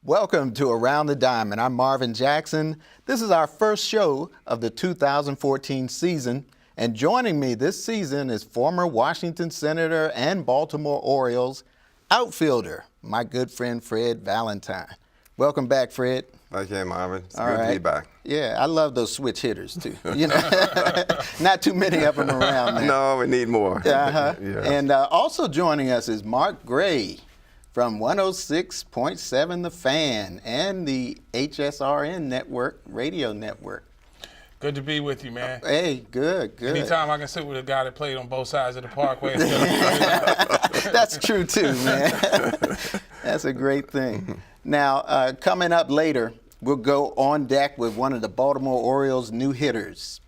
Welcome to Around the Diamond. I'm Marvin Jackson. This is our first show of the 2014 season, and joining me this season is former Washington Senator and Baltimore Orioles outfielder, my good friend Fred Valentine. Welcome back, Fred. Thank you, Marvin. It's All good right. to be back. Yeah, I love those switch hitters too. You know, not too many of them around now. No, we need more. Uh-huh. Yeah. And also joining us is Mark Gray from 106.7 The Fan and the HSRN network, radio network. Good to be with you, man. Hey, good. Anytime I can sit with a guy that played on both sides of the parkway. That's true too, man. That's a great thing. Now, coming up later, we'll go on deck with one of the Baltimore Orioles' new hitters,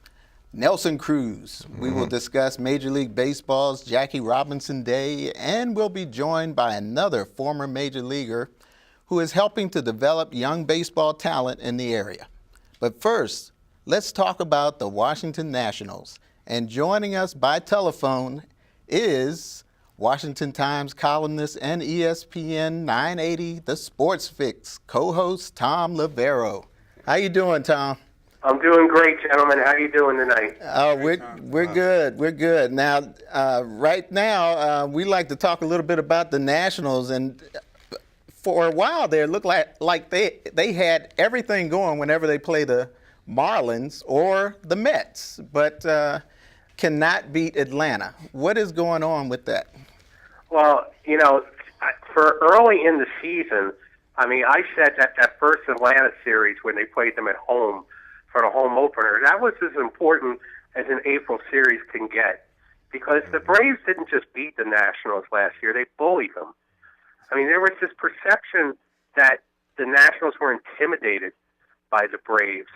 Nelson Cruz. We will discuss Major League Baseball's Jackie Robinson Day, and we'll be joined by another former major leaguer who is helping to develop young baseball talent in the area. But first, let's talk about the Washington Nationals. And joining us by telephone is Washington Times columnist and ESPN 980 The Sports Fix co-host Thom Loverro. How you doing, Tom? I'm doing great, gentlemen. How you doing tonight? We're good. We're good. Now, right now, we like to talk a little bit about the Nationals, and for a while there, it looked like they had everything going whenever they play the Marlins or the Mets, but cannot beat Atlanta. What is going on with that? Well, you know, for early in the season, I mean, I said that first Atlanta series when they played them at home for the home opener, that was as important as an April series can get, because the Braves didn't just beat the Nationals last year, they bullied them. I mean, there was this perception that the Nationals were intimidated by the Braves,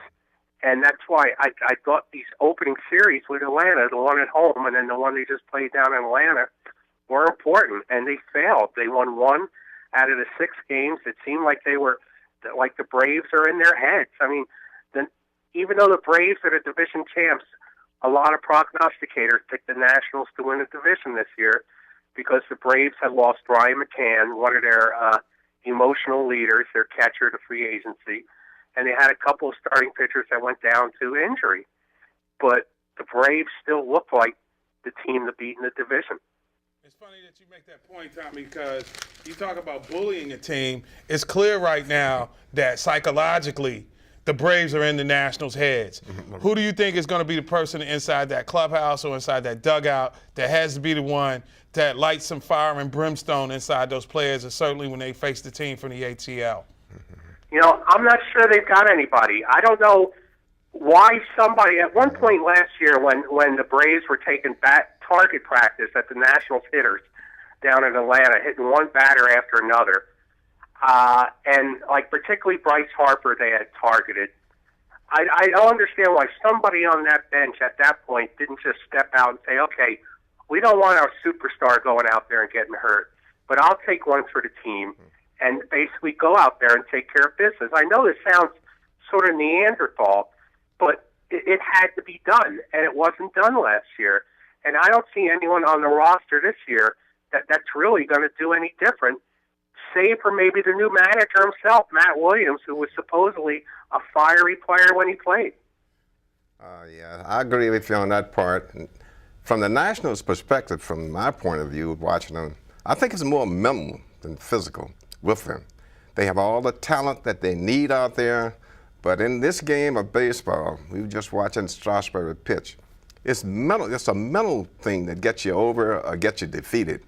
and that's why I thought these opening series with Atlanta, the one at home and then the one they just played down in Atlanta, were important, and they failed. They won 1 out of the 6 games. It seemed like they were, like the Braves are in their heads. I mean, even though the Braves are the division champs, a lot of prognosticators picked the Nationals to win the division this year because the Braves had lost Brian McCann, one of their emotional leaders, their catcher to free agency, and they had a couple of starting pitchers that went down to injury. But the Braves still look like the team to beat in the division. It's funny that you make that point, Tommy, because you talk about bullying a team. It's clear right now that psychologically the Braves are in the Nationals' heads. Who do you think is going to be the person inside that clubhouse or inside that dugout that has to be the one that lights some fire and brimstone inside those players, and certainly when they face the team from the ATL? You know, I'm not sure they've got anybody. I don't know why somebody, at one point last year when the Braves were taking target practice at the Nationals hitters down in Atlanta, hitting one batter after another, and like particularly Bryce Harper they had targeted. I don't understand why somebody on that bench at that point didn't just step out and say, okay, we don't want our superstar going out there and getting hurt, but I'll take one for the team and basically go out there and take care of business. I know this sounds sort of Neanderthal, but it had to be done, and it wasn't done last year. And I don't see anyone on the roster this year that's really going to do any different, save for maybe the new manager himself, Matt Williams, who was supposedly a fiery player when he played. Yeah, I agree with you on that part. From the Nationals' perspective, from my point of view, watching them, I think it's more mental than physical with them. They have all the talent that they need out there, but in this game of baseball, we were just watching Strasburg pitch. It's mental. It's a mental thing that gets you over or gets you defeated.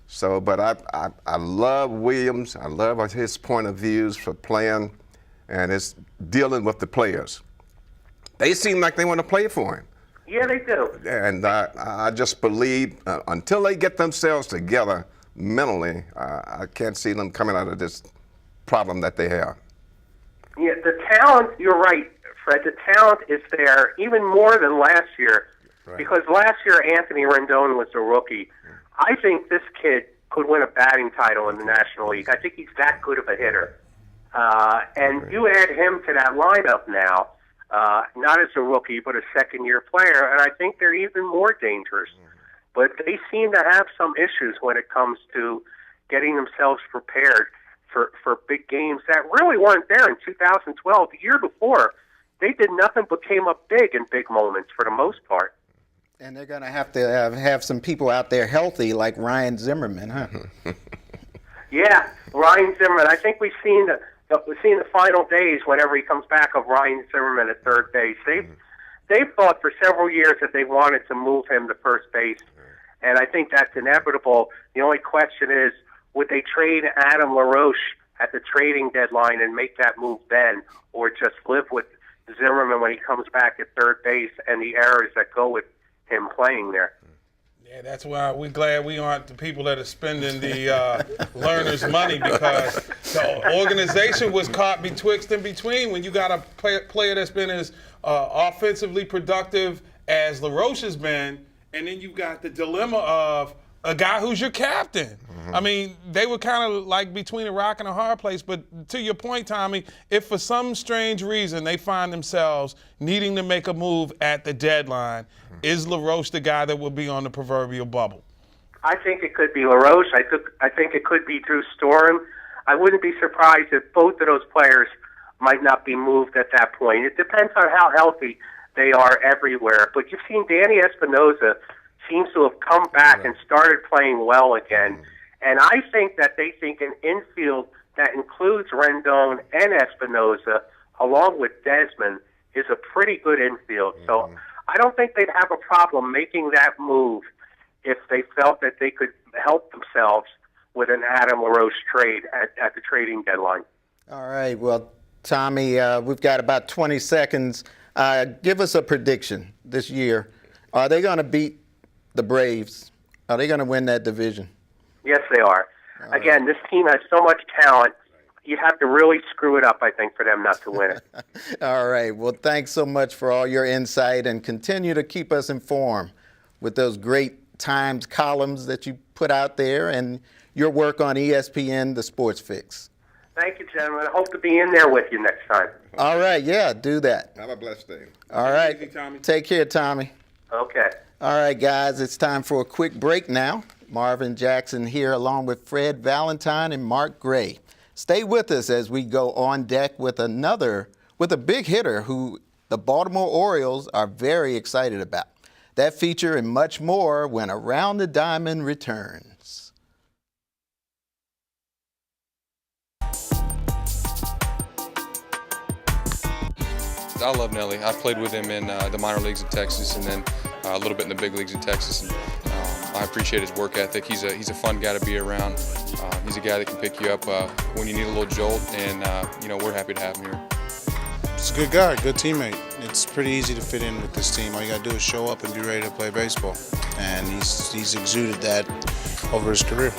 So, but I love Williams. I love his point of views for playing, and it's dealing with the players. They seem like they want to play for him. Yeah, they do. And I just believe until they get themselves together mentally, I can't see them coming out of this problem that they have. Yeah, the talent, you're right, Fred, the talent is there even more than last year. Right. Because last year Anthony Rendon was a rookie. I think this kid could win a batting title in the National League. I think he's that good of a hitter. And you add him to that lineup now, not as a rookie, but a second-year player, and I think they're even more dangerous. But they seem to have some issues when it comes to getting themselves prepared for big games that really weren't there in 2012. The year before, they did nothing but came up big in big moments for the most part. And they're going to have some people out there healthy like Ryan Zimmerman, huh? Yeah, Ryan Zimmerman. I think we've seen the final days whenever he comes back of Ryan Zimmerman at third base. They've thought for several years that they wanted to move him to first base, and I think that's inevitable. The only question is, would they trade Adam LaRoche at the trading deadline and make that move then, or just live with Zimmerman when he comes back at third base and the errors that go with him playing there? Yeah, that's why we're glad we aren't the people that are spending the learners' money, because the organization was caught betwixt and between when you got a player that's been as offensively productive as LaRoche has been, and then you've got the dilemma of a guy who's your captain. Mm-hmm. I mean, they were kind of like between a rock and a hard place, but to your point, Tommy, if for some strange reason they find themselves needing to make a move at the deadline, is LaRoche the guy that will be on the proverbial bubble? I think it could be LaRoche. I think it could be Drew Storen. I wouldn't be surprised if both of those players might not be moved at that point. It depends on how healthy they are everywhere. But you've seen Danny Espinosa seems to have come back and started playing well again. And I think that they think an infield that includes Rendon and Espinosa, along with Desmond, is a pretty good infield. So I don't think they'd have a problem making that move if they felt that they could help themselves with an Adam LaRoche trade at the trading deadline. All right. Well, Tommy, we've got about 20 seconds. Give us a prediction this year. Are they going to beat the Braves? Are they going to win that division? Yes, they are. Again, this team has so much talent. You'd have to really screw it up, I think, for them not to win it. All right. Well, thanks so much for all your insight, and continue to keep us informed with those great Times columns that you put out there and your work on ESPN, The Sports Fix. Thank you, gentlemen. I hope to be in there with you next time. All right. Yeah, do that. Have a blessed day. All right. Easy, Tommy. Take care, Tommy. Okay. All right, guys, it's time for a quick break now. Marvin Jackson here along with Fred Valentine and Mark Gray. Stay with us as we go on deck with a big hitter who the Baltimore Orioles are very excited about. That feature and much more when Around the Diamond returns. I love Nelly. I played with him in the minor leagues in Texas, and then a little bit in the big leagues in Texas. And I appreciate his work ethic. He's a fun guy to be around. He's a guy that can pick you up when you need a little jolt, and we're happy to have him here. He's a good guy, good teammate. It's pretty easy to fit in with this team. All you got to do is show up and be ready to play baseball. And he's exuded that over his career.